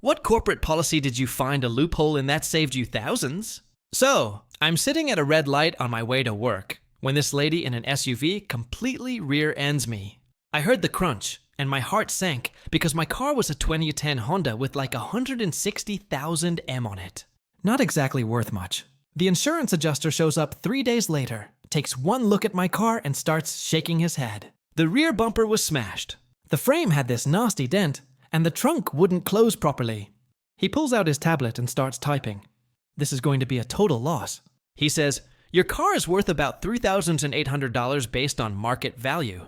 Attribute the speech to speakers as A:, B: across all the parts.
A: What corporate policy did you find a loophole in that saved you thousands? So, I'm sitting at a red light on my way to work when this lady in an SUV completely rear-ends me. I heard the crunch, and my heart sank because my car was a 2010 Honda with like 160,000 M on it. Not exactly worth much. The insurance adjuster shows up 3 days later, takes one look at my car and starts shaking his head. The rear bumper was smashed. The frame had this nasty dent, and the trunk wouldn't close properly. He pulls out his tablet and starts typing. This is going to be a total loss. He says, "Your car is worth about $3,800 based on market value."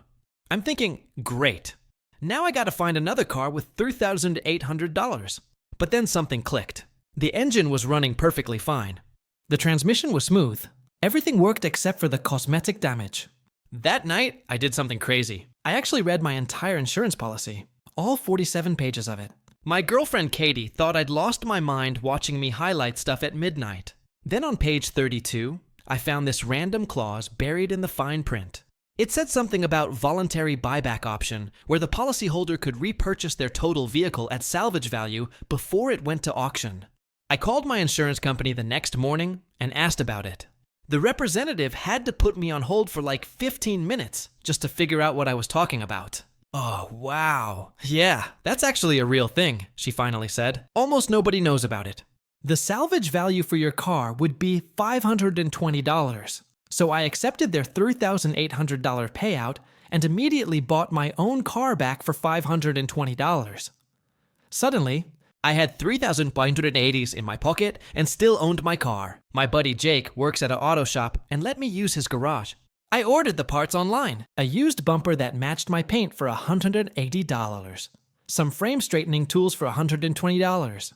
A: I'm thinking, great. Now I gotta find another car with $3,800. But then something clicked. The engine was running perfectly fine. The transmission was smooth. Everything worked except for the cosmetic damage. That night, I did something crazy. I actually read my entire insurance policy, all 47 pages of it. My girlfriend Katie thought I'd lost my mind watching me highlight stuff at midnight. Then on page 32, I found this random clause buried in the fine print. It said something about voluntary buyback option, where the policyholder could repurchase their total vehicle at salvage value before it went to auction. I called my insurance company the next morning and asked about it. The representative had to put me on hold for like 15 minutes just to figure out what I was talking about. "Oh, wow. Yeah, that's actually a real thing," she finally said. "Almost nobody knows about it. The salvage value for your car would be $520. So I accepted their $3,800 payout and immediately bought my own car back for $520. Suddenly, I had 3,580s in my pocket and still owned my car. My buddy Jake works at an auto shop and let me use his garage. I ordered the parts online. A used bumper that matched my paint for $180. Some frame straightening tools for $120.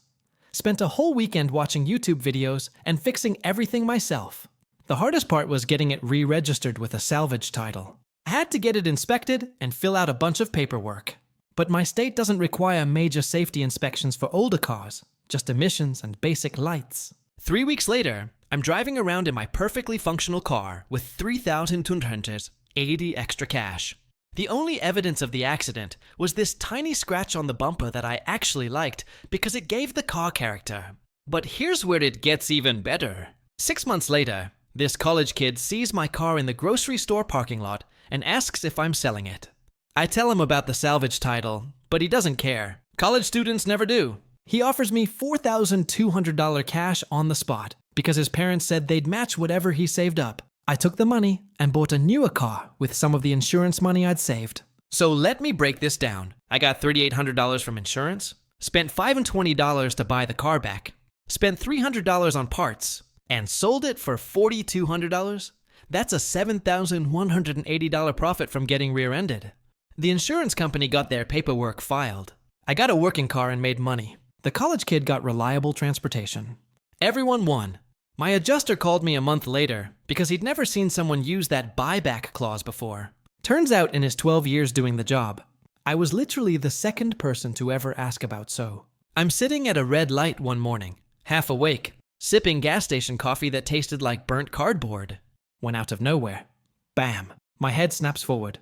A: Spent a whole weekend watching YouTube videos and fixing everything myself. The hardest part was getting it re-registered with a salvage title. I had to get it inspected and fill out a bunch of paperwork. But my state doesn't require major safety inspections for older cars, just emissions and basic lights. 3 weeks later, I'm driving around in my perfectly functional car with $3,280 extra cash. The only evidence of the accident was this tiny scratch on the bumper that I actually liked because it gave the car character. But here's where it gets even better. 6 months later, this college kid sees my car in the grocery store parking lot and asks if I'm selling it. I tell him about the salvage title, but he doesn't care. College students never do. He offers me $4,200 cash on the spot because his parents said they'd match whatever he saved up. I took the money and bought a newer car with some of the insurance money I'd saved. So let me break this down. I got $3,800 from insurance, spent $520 to buy the car back, spent $300 on parts, and sold it for $4,200? That's a $7,180 profit from getting rear-ended. The insurance company got their paperwork filed. I got a working car and made money. The college kid got reliable transportation. Everyone won. My adjuster called me a month later because he'd never seen someone use that buyback clause before. Turns out in his 12 years doing the job, I was literally the second person to ever ask about so. I'm sitting at a red light one morning, half awake, sipping gas station coffee that tasted like burnt cardboard. When out of nowhere, bam, my head snaps forward.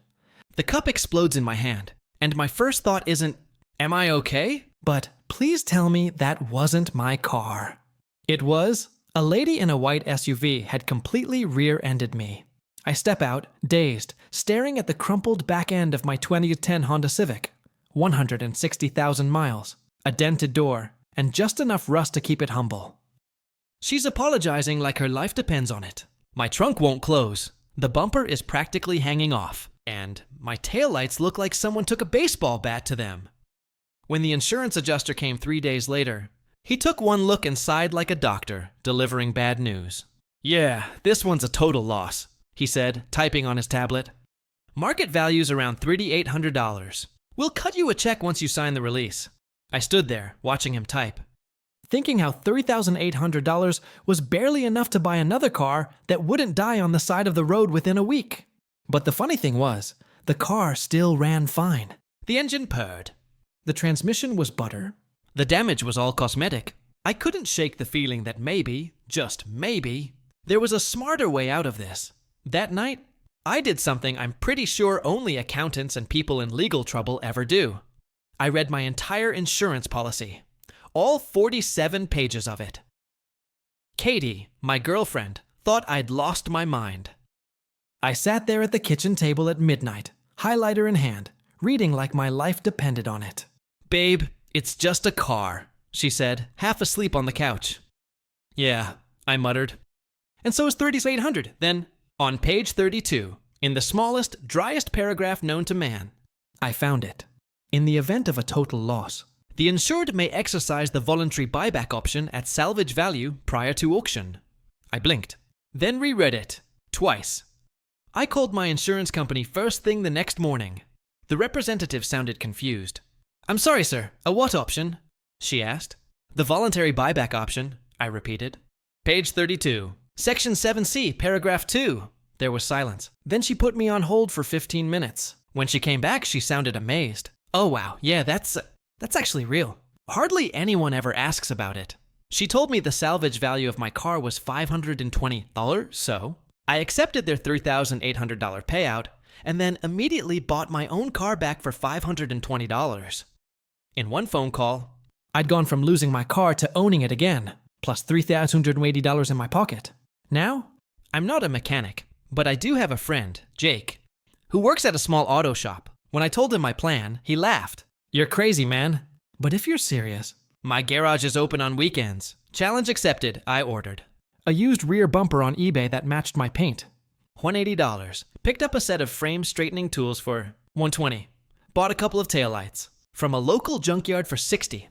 A: The cup explodes in my hand, and my first thought isn't, "Am I okay?" But please tell me that wasn't my car. It was. A lady in a white SUV had completely rear-ended me. I step out, dazed, staring at the crumpled back end of my 2010 Honda Civic. 160,000 miles, a dented door, and just enough rust to keep it humble. She's apologizing like her life depends on it. My trunk won't close. The bumper is practically hanging off. And my taillights look like someone took a baseball bat to them. When the insurance adjuster came 3 days later, he took one look and sighed like a doctor, delivering bad news. "Yeah, this one's a total loss," he said, typing on his tablet. "Market value's around $3,800. We'll cut you a check once you sign the release." I stood there, watching him type, thinking how $3,800 was barely enough to buy another car that wouldn't die on the side of the road within a week. But the funny thing was, the car still ran fine. The engine purred. The transmission was butter. The damage was all cosmetic. I couldn't shake the feeling that maybe, just maybe, there was a smarter way out of this. That night, I did something I'm pretty sure only accountants and people in legal trouble ever do. I read my entire insurance policy. all 47 pages of it. Katie, my girlfriend, thought I'd lost my mind. I sat there at the kitchen table at midnight, highlighter in hand, reading like my life depended on it. "Babe, it's just a car," she said, half asleep on the couch. "Yeah," I muttered. "And so is 3800. Then, on page 32, in the smallest, driest paragraph known to man, I found it. In the event of a total loss, the insured may exercise the voluntary buyback option at salvage value prior to auction." I blinked, then reread it, twice. I called my insurance company first thing the next morning. The representative sounded confused. "I'm sorry, sir, a what option?" she asked. "The voluntary buyback option," I repeated. "Page 32, section 7C, paragraph 2. There was silence. Then she put me on hold for 15 minutes. When she came back, she sounded amazed. "Oh wow, yeah, that's actually real. Hardly anyone ever asks about it." She told me the salvage value of my car was $520, so I accepted their $3,800 payout and then immediately bought my own car back for $520. In one phone call, I'd gone from losing my car to owning it again, plus $3,280 in my pocket. Now, I'm not a mechanic, but I do have a friend, Jake, who works at a small auto shop. When I told him my plan, he laughed. "You're crazy, man. But if you're serious..." "My garage is open on weekends. Challenge accepted," I ordered. A used rear bumper on eBay that matched my paint. $180. Picked up a set of frame straightening tools for $120. Bought a couple of taillights from a local junkyard for $60.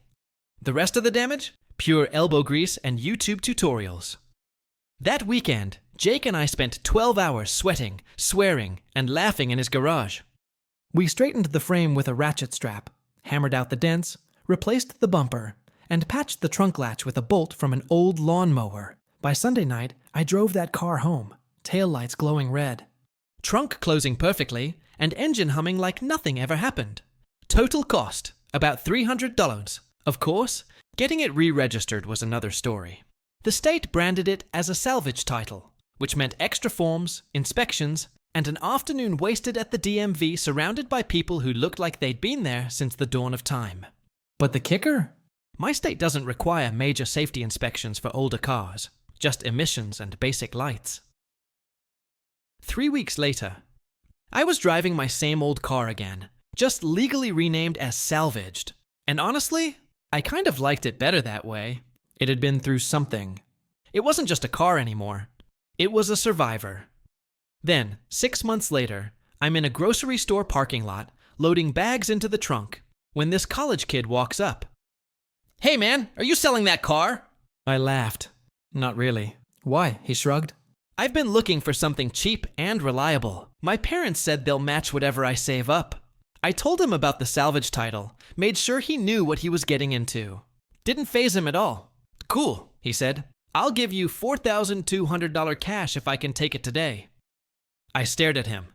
A: The rest of the damage? Pure elbow grease and YouTube tutorials. That weekend, Jake and I spent 12 hours sweating, swearing, and laughing in his garage. We straightened the frame with a ratchet strap, hammered out the dents, replaced the bumper, and patched the trunk latch with a bolt from an old lawnmower. By Sunday night, I drove that car home, taillights glowing red. Trunk closing perfectly, and engine humming like nothing ever happened. Total cost, about $300. Of course, getting it re-registered was another story. The state branded it as a salvage title, which meant extra forms, inspections, and an afternoon wasted at the DMV surrounded by people who looked like they'd been there since the dawn of time. But the kicker? My state doesn't require major safety inspections for older cars, just emissions and basic lights. 3 weeks later, I was driving my same old car again, just legally renamed as salvaged. And honestly, I kind of liked it better that way. It had been through something. It wasn't just a car anymore. It was a survivor. Then, 6 months later, I'm in a grocery store parking lot, loading bags into the trunk, when this college kid walks up. "Hey man, are you selling that car?" I laughed. "Not really." "Why?" he shrugged. "I've been looking for something cheap and reliable. My parents said they'll match whatever I save up." I told him about the salvage title, made sure he knew what he was getting into. Didn't faze him at all. "Cool," he said. "I'll give you $4,200 cash if I can take it today." I stared at him.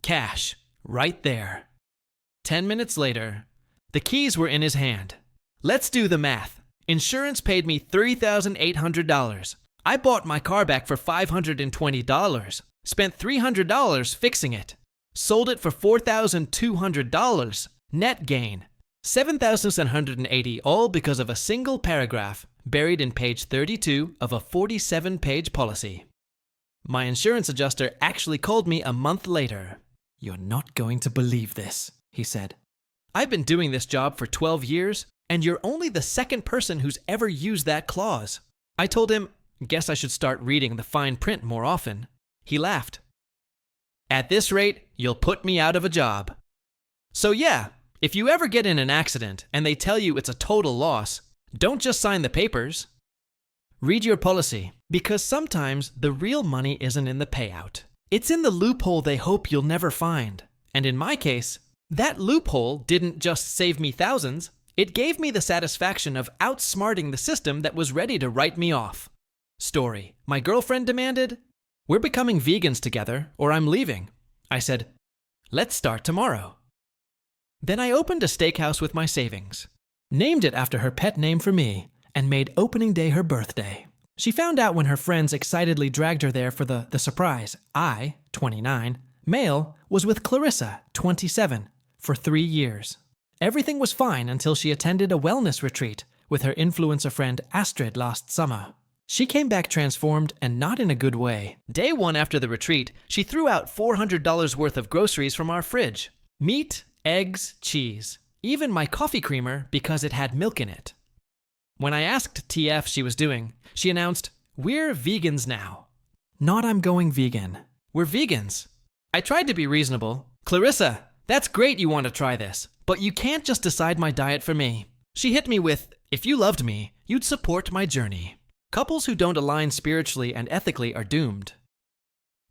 A: Cash, right there. 10 minutes later, the keys were in his hand. Let's do the math. Insurance paid me $3,800. I bought my car back for $520. Spent $300 fixing it. Sold it for $4,200. Net gain. $7,780, all because of a single paragraph buried in page 32 of a 47-page policy. My insurance adjuster actually called me a month later. "You're not going to believe this," he said. "I've been doing this job for 12 years, and you're only the second person who's ever used that clause." I told him, guess I should start reading the fine print more often. He laughed. "At this rate, you'll put me out of a job." So yeah, if you ever get in an accident and they tell you it's a total loss, don't just sign the papers. Read your policy, because sometimes the real money isn't in the payout. It's in the loophole they hope you'll never find. And in my case, that loophole didn't just save me thousands, it gave me the satisfaction of outsmarting the system that was ready to write me off. Story. My girlfriend demanded, "We're becoming vegans together, or I'm leaving." I said, "Let's start tomorrow." Then I opened a steakhouse with my savings, named it after her pet name for me, and made opening day her birthday. She found out when her friends excitedly dragged her there for the surprise. I, 29, male, was with Clarissa, 27, for 3 years. Everything was fine until she attended a wellness retreat with her influencer friend Astrid last summer. She came back transformed and not in a good way. Day one after the retreat, she threw out $400 worth of groceries from our fridge. Meat, eggs, cheese, even my coffee creamer because it had milk in it. When I asked TF how she was doing, she announced, "We're vegans now." Not I'm going vegan. We're vegans. I tried to be reasonable. "Clarissa, that's great you want to try this, but you can't just decide my diet for me." She hit me with, "If you loved me, you'd support my journey. Couples who don't align spiritually and ethically are doomed."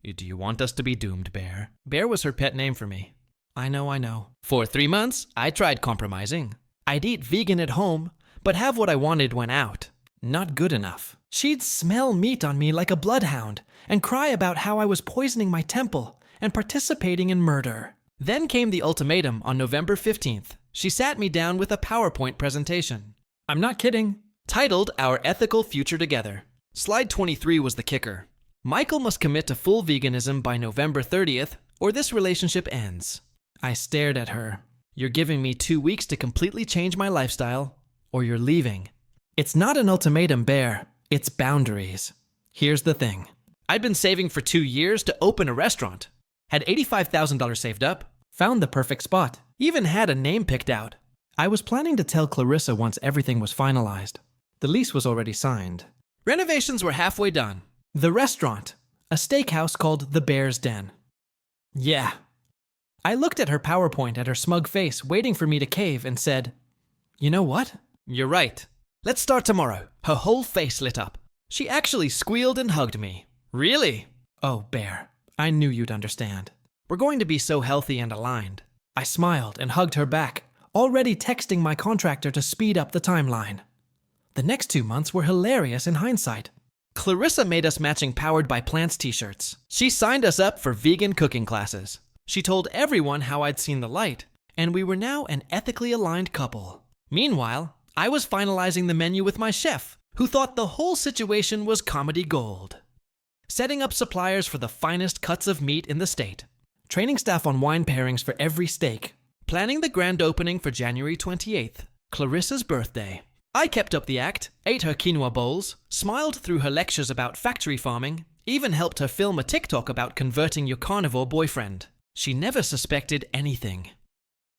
A: Do you want us to be doomed, Bear? Bear was her pet name for me. I know. For 3 months, I tried compromising. I'd eat vegan at home, but have what I wanted when out. Not good enough. She'd smell meat on me like a bloodhound and cry about how I was poisoning my temple and participating in murder. Then came the ultimatum on November 15th. She sat me down with a PowerPoint presentation. I'm not kidding. Titled Our Ethical Future Together. Slide 23 was the kicker. Michael must commit to full veganism by November 30th, or this relationship ends. I stared at her. You're giving me 2 weeks to completely change my lifestyle, or you're leaving. It's not an ultimatum, Bear. It's boundaries. Here's the thing. I'd been saving for 2 years to open a restaurant. Had $85,000 saved up. Found the perfect spot. Even had a name picked out. I was planning to tell Clarissa once everything was finalized. The lease was already signed. Renovations were halfway done. The restaurant. A steakhouse called The Bear's Den. Yeah. I looked at her PowerPoint at her smug face waiting for me to cave and said, "You know what? You're right. Let's start tomorrow." Her whole face lit up. She actually squealed and hugged me. Really? Oh, Bear, I knew you'd understand. We're going to be so healthy and aligned. I smiled and hugged her back, already texting my contractor to speed up the timeline. The next 2 months were hilarious in hindsight. Clarissa made us matching Powered by Plants t-shirts. She signed us up for vegan cooking classes. She told everyone how I'd seen the light, and we were now an ethically aligned couple. Meanwhile, I was finalizing the menu with my chef, who thought the whole situation was comedy gold. Setting up suppliers for the finest cuts of meat in the state. Training staff on wine pairings for every steak. Planning the grand opening for January 28th, Clarissa's birthday. I kept up the act, ate her quinoa bowls, smiled through her lectures about factory farming, even helped her film a TikTok about converting your carnivore boyfriend. She never suspected anything.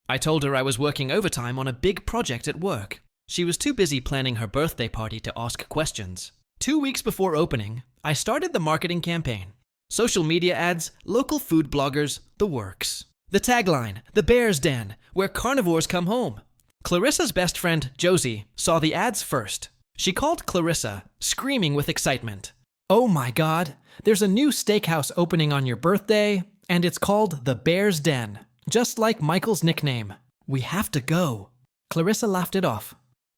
A: I told her I was working overtime on a big project at work. She was too busy planning her birthday party to ask questions. 2 weeks before opening, I started the marketing campaign. Social media ads, local food bloggers, the works. The tagline, The Bear's Den, where carnivores come home. Clarissa's best friend, Josie, saw the ads first. She called Clarissa, screaming with excitement. "Oh my God, there's a new steakhouse opening on your birthday, and it's called The Bear's Den, just like Michael's nickname. We have to go." Clarissa laughed it off.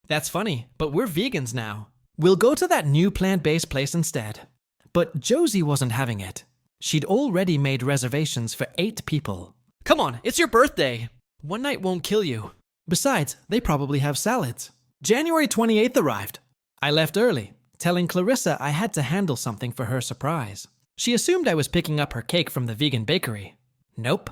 A: "That's funny, but we're vegans now. We'll go to that new plant-based place instead." But Josie wasn't having it. She'd already made reservations for 8 people. "Come on, it's your birthday. One night won't kill you. Besides, they probably have salads." January 28th arrived. I left early, telling Clarissa I had to handle something for her surprise. She assumed I was picking up her cake from the vegan bakery. Nope.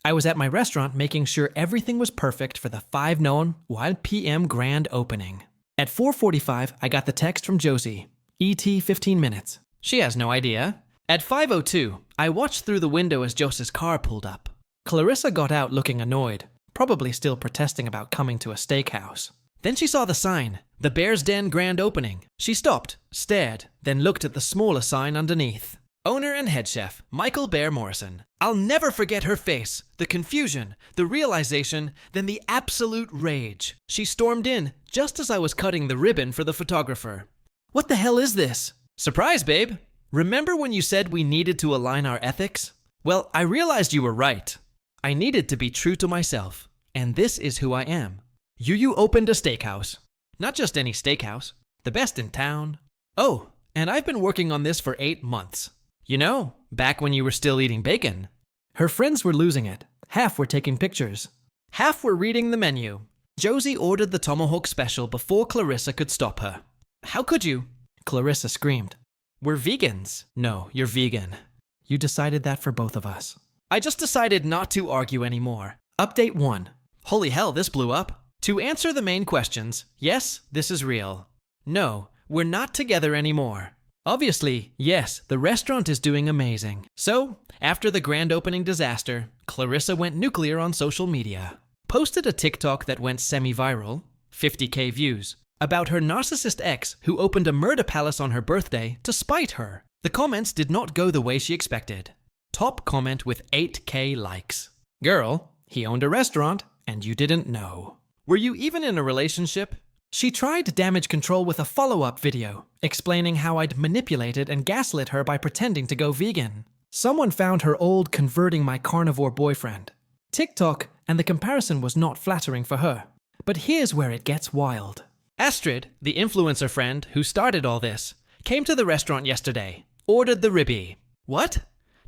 A: I was at my restaurant making sure everything was perfect for the 5 known 1 p.m. grand opening. At 4:45, I got the text from Josie. ET 15 minutes. She has no idea. At 5:02, I watched through the window as Josie's car pulled up. Clarissa got out looking annoyed, probably still protesting about coming to a steakhouse. Then she saw the sign, The Bear's Den grand opening. She stopped, stared, then looked at the smaller sign underneath. Owner and head chef, Michael Bear Morrison. I'll never forget her face, the confusion, the realization, then the absolute rage. She stormed in, just as I was cutting the ribbon for the photographer. "What the hell is this?" "Surprise, babe. Remember when you said we needed to align our ethics? Well, I realized you were right. I needed to be true to myself, and this is who I am. You opened a steakhouse. Not just any steakhouse, the best in town. Oh, and I've been working on this for 8 months. You know, back when you were still eating bacon." Her friends were losing it. Half were taking pictures. Half were reading the menu. Josie ordered the tomahawk special before Clarissa could stop her. "How could you?" Clarissa screamed. "We're vegans." "No, you're vegan. You decided that for both of us." I just decided not to argue anymore. Update 1. Holy hell, this blew up. To answer the main questions, yes, this is real. No, we're not together anymore. Obviously, yes, the restaurant is doing amazing. So, after the grand opening disaster, Clarissa went nuclear on social media. Posted a TikTok that went semi-viral, 50K views, about her narcissist ex who opened a murder palace on her birthday to spite her. The comments did not go the way she expected. Top comment with 8K likes. Girl, he owned a restaurant and you didn't know. Were you even in a relationship? She tried damage control with a follow-up video, explaining how I'd manipulated and gaslit her by pretending to go vegan. Someone found her old converting my carnivore boyfriend. TikTok, and the comparison was not flattering for her. But here's where it gets wild. Astrid, the influencer friend who started all this, came to the restaurant yesterday, ordered the ribby. What?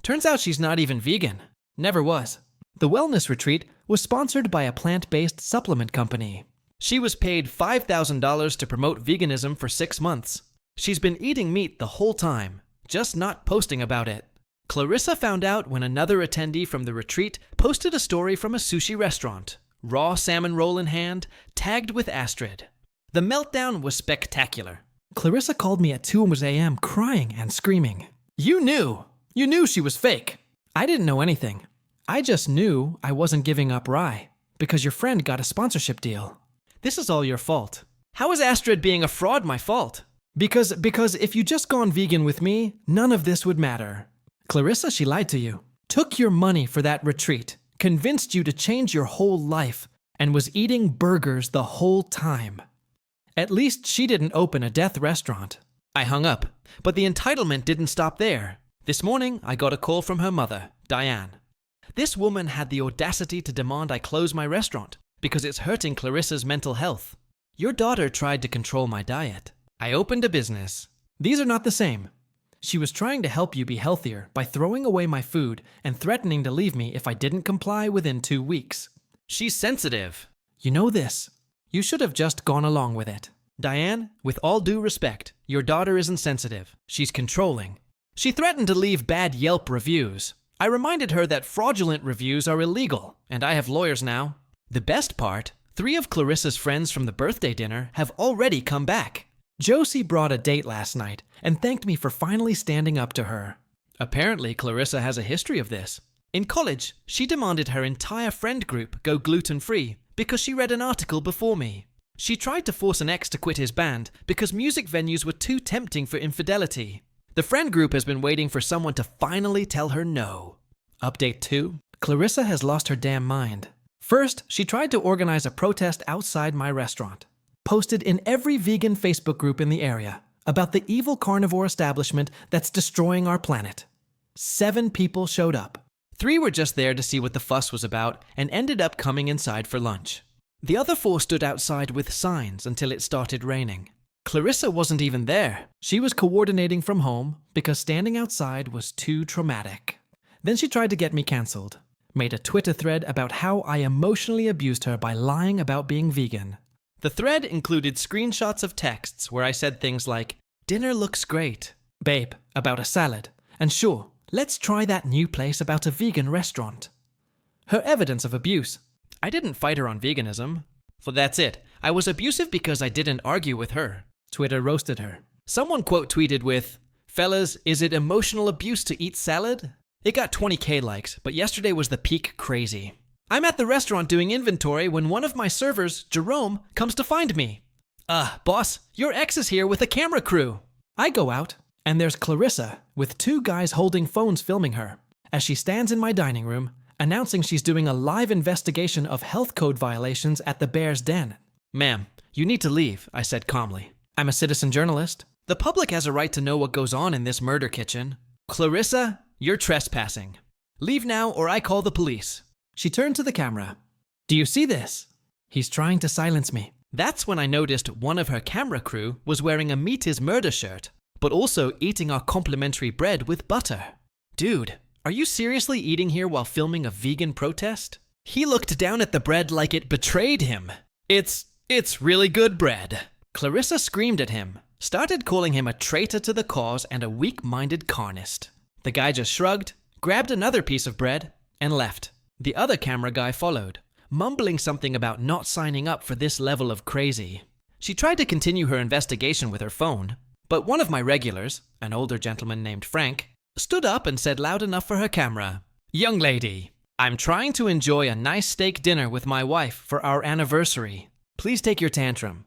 A: Turns out she's not even vegan. Never was. The wellness retreat was sponsored by a plant-based supplement company. She was paid $5,000 to promote veganism for 6 months. She's been eating meat the whole time, just not posting about it. Clarissa found out when another attendee from the retreat posted a story from a sushi restaurant, raw salmon roll in hand, tagged with Astrid. The meltdown was spectacular. Clarissa called me at 2 a.m. crying and screaming. You knew she was fake. I didn't know anything. I just knew I wasn't giving up rye because your friend got a sponsorship deal. This is all your fault. How is Astrid being a fraud my fault? Because if you just gone vegan with me, none of this would matter. Clarissa, she lied to you. Took your money for that retreat, convinced you to change your whole life, and was eating burgers the whole time. At least she didn't open a death restaurant. I hung up, but the entitlement didn't stop there. This morning, I got a call from her mother, Diane. This woman had the audacity to demand I close my restaurant because it's hurting Clarissa's mental health. Your daughter tried to control my diet. I opened a business. These are not the same. She was trying to help you be healthier by throwing away my food and threatening to leave me if I didn't comply within 2 weeks. She's sensitive. You know this. You should have just gone along with it. Diane, with all due respect, your daughter isn't sensitive. She's controlling. She threatened to leave bad Yelp reviews. I reminded her that fraudulent reviews are illegal, and I have lawyers now. The best part, 3 of Clarissa's friends from the birthday dinner have already come back. Josie brought a date last night and thanked me for finally standing up to her. Apparently, Clarissa has a history of this. In college, she demanded her entire friend group go gluten-free because she read an article before me. She tried to force an ex to quit his band because music venues were too tempting for infidelity. The friend group has been waiting for someone to finally tell her no. Update 2. Clarissa has lost her damn mind. First, she tried to organize a protest outside my restaurant. Posted in every vegan Facebook group in the area about the evil carnivore establishment that's destroying our planet. 7 people showed up. 3 were just there to see what the fuss was about and ended up coming inside for lunch. The other 4 stood outside with signs until it started raining. Clarissa wasn't even there. She was coordinating from home because standing outside was too traumatic. Then she tried to get me cancelled. Made a Twitter thread about how I emotionally abused her by lying about being vegan. The thread included screenshots of texts where I said things like, "Dinner looks great. Babe, about a salad. And sure, let's try that new place about a vegan restaurant." Her evidence of abuse. I didn't fight her on veganism. So that's it. I was abusive because I didn't argue with her. Twitter roasted her. Someone quote tweeted with, "Fellas, is it emotional abuse to eat salad?" It got 20K likes, but yesterday was the peak crazy. I'm at the restaurant doing inventory when one of my servers, Jerome, comes to find me. Boss, your ex is here with a camera crew." I go out, and there's Clarissa with 2 guys holding phones filming her as she stands in my dining room, announcing she's doing a live investigation of health code violations at the Bear's Den. "Ma'am, you need to leave," I said calmly. "I'm a citizen journalist. The public has a right to know what goes on in this murder kitchen. Clarissa, you're trespassing. Leave now or I call the police." She turned to the camera. "Do you see this? He's trying to silence me." That's when I noticed one of her camera crew was wearing a Meat is Murder shirt, but also eating our complimentary bread with butter. Dude, are you seriously eating here while filming a vegan protest? He looked down at the bread like it betrayed him. It's really good bread." Clarissa screamed at him, started calling him a traitor to the cause and a weak-minded carnist. The guy just shrugged, grabbed another piece of bread, and left. The other camera guy followed, mumbling something about not signing up for this level of crazy. She tried to continue her investigation with her phone, but one of my regulars, an older gentleman named Frank, stood up and said loud enough for her camera, "Young lady, I'm trying to enjoy a nice steak dinner with my wife for our anniversary. Please take your tantrum."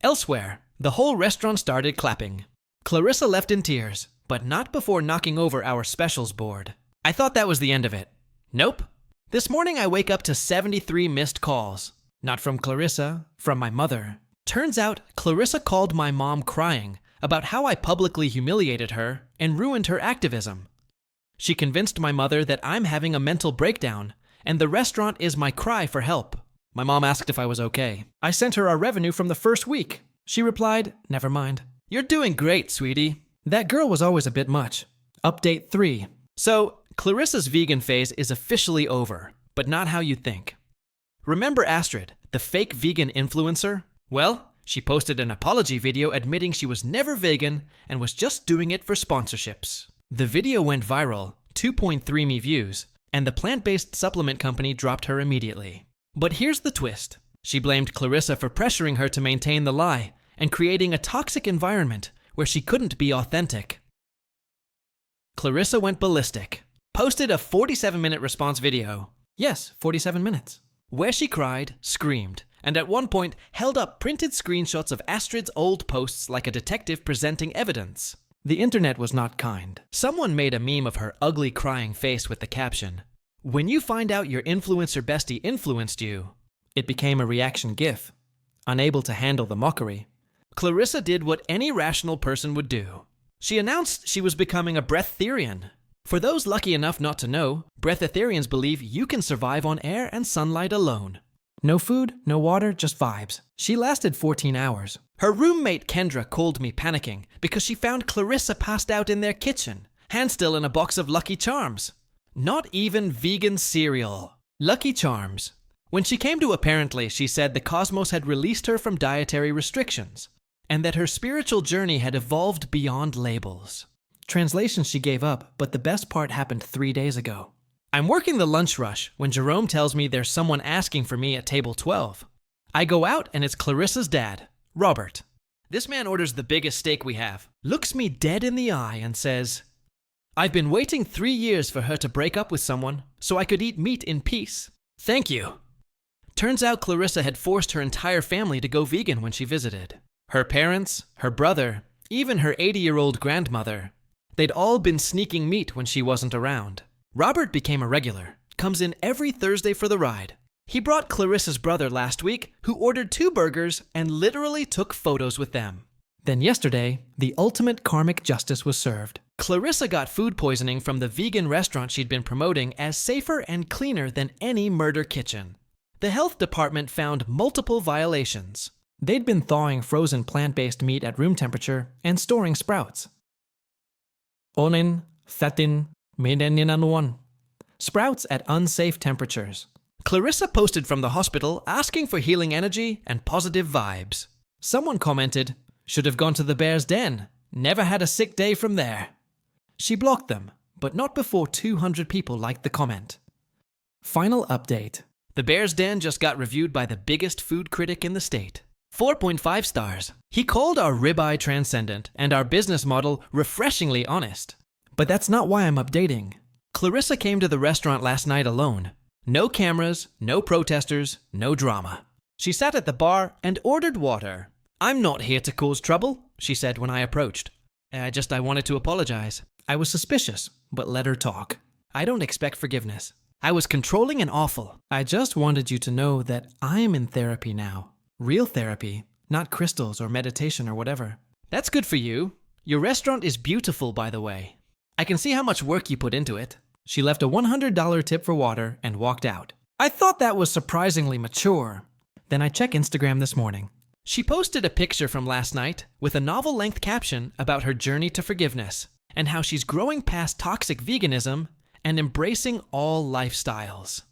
A: Elsewhere, the whole restaurant started clapping. Clarissa left in tears, but not before knocking over our specials board. I thought that was the end of it. Nope. This morning I wake up to 73 missed calls. Not from Clarissa, from my mother. Turns out, Clarissa called my mom crying about how I publicly humiliated her and ruined her activism. She convinced my mother that I'm having a mental breakdown, and the restaurant is my cry for help. My mom asked if I was okay. I sent her our revenue from the first week. She replied, "Never mind." "You're doing great, sweetie." That girl was always a bit much. Update 3. So, Clarissa's vegan phase is officially over, but not how you think. Remember Astrid, the fake vegan influencer? Well, she posted an apology video admitting she was never vegan and was just doing it for sponsorships. The video went viral, 2.3 million views, and the plant-based supplement company dropped her immediately. But here's the twist. She blamed Clarissa for pressuring her to maintain the lie and creating a toxic environment where she couldn't be authentic. Clarissa went ballistic, posted a 47-minute response video. Yes, 47 minutes. Where she cried, screamed, and at one point held up printed screenshots of Astrid's old posts like a detective presenting evidence. The internet was not kind. Someone made a meme of her ugly crying face with the caption, "When you find out your influencer bestie influenced you." It became a reaction gif. Unable to handle the mockery, Clarissa did what any rational person would do. She announced she was becoming a breatharian. For those lucky enough not to know, breatharians believe you can survive on air and sunlight alone. No food, no water, just vibes. She lasted 14 hours. Her roommate Kendra called me panicking because she found Clarissa passed out in their kitchen, hand still in a box of Lucky Charms. Not even vegan cereal. Lucky Charms. When she came to apparently, she said the cosmos had released her from dietary restrictions, and that her spiritual journey had evolved beyond labels. Translation she gave up, but the best part happened 3 days ago. I'm working the lunch rush when Jerome tells me there's someone asking for me at table 12. I go out and it's Clarissa's dad, Robert. This man orders the biggest steak we have, looks me dead in the eye and says, "I've been waiting 3 years for her to break up with someone so I could eat meat in peace. Thank you." Turns out Clarissa had forced her entire family to go vegan when she visited. Her parents, her brother, even her 80-year-old grandmother. They'd all been sneaking meat when she wasn't around. Robert became a regular, comes in every Thursday for the ride. He brought Clarissa's brother last week, who ordered 2 burgers and literally took photos with them. Then yesterday, the ultimate karmic justice was served. Clarissa got food poisoning from the vegan restaurant she'd been promoting as safer and cleaner than any murder kitchen. The health department found multiple violations. They'd been thawing frozen plant-based meat at room temperature and storing sprouts. Onin, thatin, medeninanuan. Sprouts at unsafe temperatures. Clarissa posted from the hospital asking for healing energy and positive vibes. Someone commented, "Should have gone to the bear's den. Never had a sick day from there." She blocked them, but not before 200 people liked the comment. Final update. The Bear's Den just got reviewed by the biggest food critic in the state. 4.5 stars. He called our ribeye transcendent and our business model refreshingly honest. But that's not why I'm updating. Clarissa came to the restaurant last night alone. No cameras, no protesters, no drama. She sat at the bar and ordered water. "I'm not here to cause trouble," she said when I approached. I wanted to apologize. I was suspicious, but let her talk. I don't expect forgiveness. I was controlling and awful. I just wanted you to know that I am in therapy now. Real therapy, not crystals or meditation or whatever. That's good for you. Your restaurant is beautiful, by the way. I can see how much work you put into it. She left a $100 tip for water and walked out. I thought that was surprisingly mature. Then I checked Instagram this morning. She posted a picture from last night with a novel-length caption about her journey to forgiveness and how she's growing past toxic veganism and embracing all lifestyles.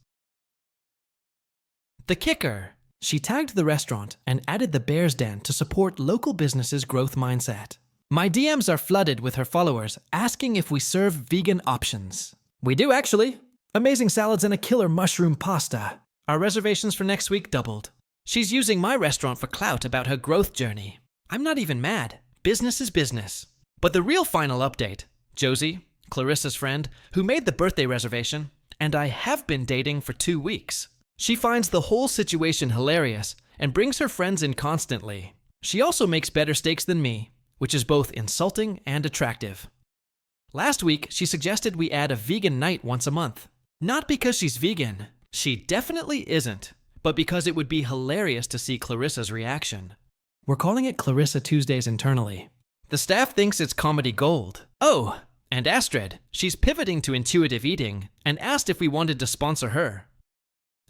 A: The kicker. She tagged the restaurant and added the Bear's Den to support local businesses' growth mindset. My DMs are flooded with her followers asking if we serve vegan options. We do actually. Amazing salads and a killer mushroom pasta. Our reservations for next week doubled. She's using my restaurant for clout about her growth journey. I'm not even mad. Business is business. But the real final update, Josie, Clarissa's friend, who made the birthday reservation, and I have been dating for 2 weeks. She finds the whole situation hilarious and brings her friends in constantly. She also makes better steaks than me, which is both insulting and attractive. Last week, she suggested we add a vegan night once a month. Not because she's vegan, she definitely isn't, but because it would be hilarious to see Clarissa's reaction. We're calling it Clarissa Tuesdays internally. The staff thinks it's comedy gold. Oh, and Astrid, she's pivoting to intuitive eating and asked if we wanted to sponsor her.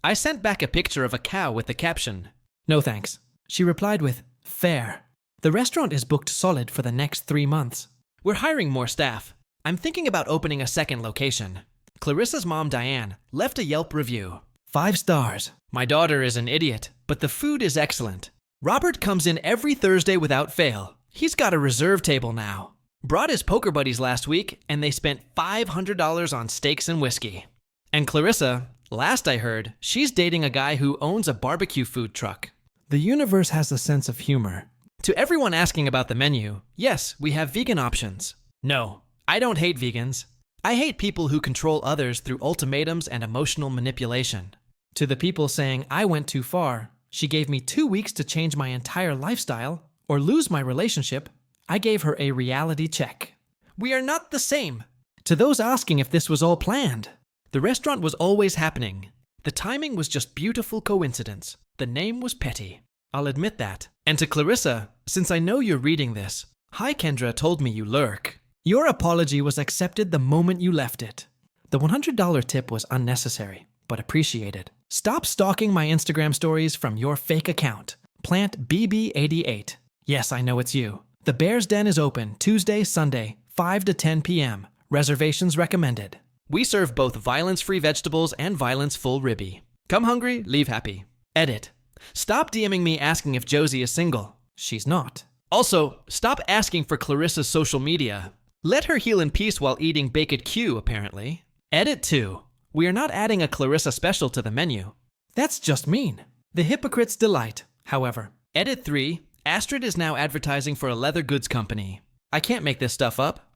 A: I sent back a picture of a cow with the caption, "No thanks." She replied with, "Fair." The restaurant is booked solid for the next 3 months. We're hiring more staff. I'm thinking about opening a second location. Clarissa's mom, Diane, left a Yelp review. 5 stars. My daughter is an idiot, but the food is excellent. Robert comes in every Thursday without fail. He's got a reserve table now. Brought his poker buddies last week, and they spent $500 on steaks and whiskey. And Clarissa, last I heard, she's dating a guy who owns a barbecue food truck. The universe has a sense of humor. To everyone asking about the menu, yes, we have vegan options. No, I don't hate vegans. I hate people who control others through ultimatums and emotional manipulation. To the people saying I went too far, she gave me 2 weeks to change my entire lifestyle or lose my relationship, I gave her a reality check. We are not the same. To those asking if this was all planned, the restaurant was always happening. The timing was just beautiful coincidence. The name was petty. I'll admit that. And to Clarissa, since I know you're reading this, hi Kendra told me you lurk. Your apology was accepted the moment you left it. The $100 tip was unnecessary, but appreciated. Stop stalking my Instagram stories from your fake account. Plant BB88. Yes, I know it's you. The Bear's Den is open Tuesday, Sunday, 5 to 10 p.m. Reservations recommended. We serve both violence-free vegetables and violence-full ribby. Come hungry, leave happy. Edit. Stop DMing me asking if Josie is single. She's not. Also, stop asking for Clarissa's social media. Let her heal in peace while eating baked Q, apparently. Edit 2. We are not adding a Clarissa special to the menu. That's just mean. The hypocrite's delight, however. Edit 3. Astrid is now advertising for a leather goods company. I can't make this stuff up.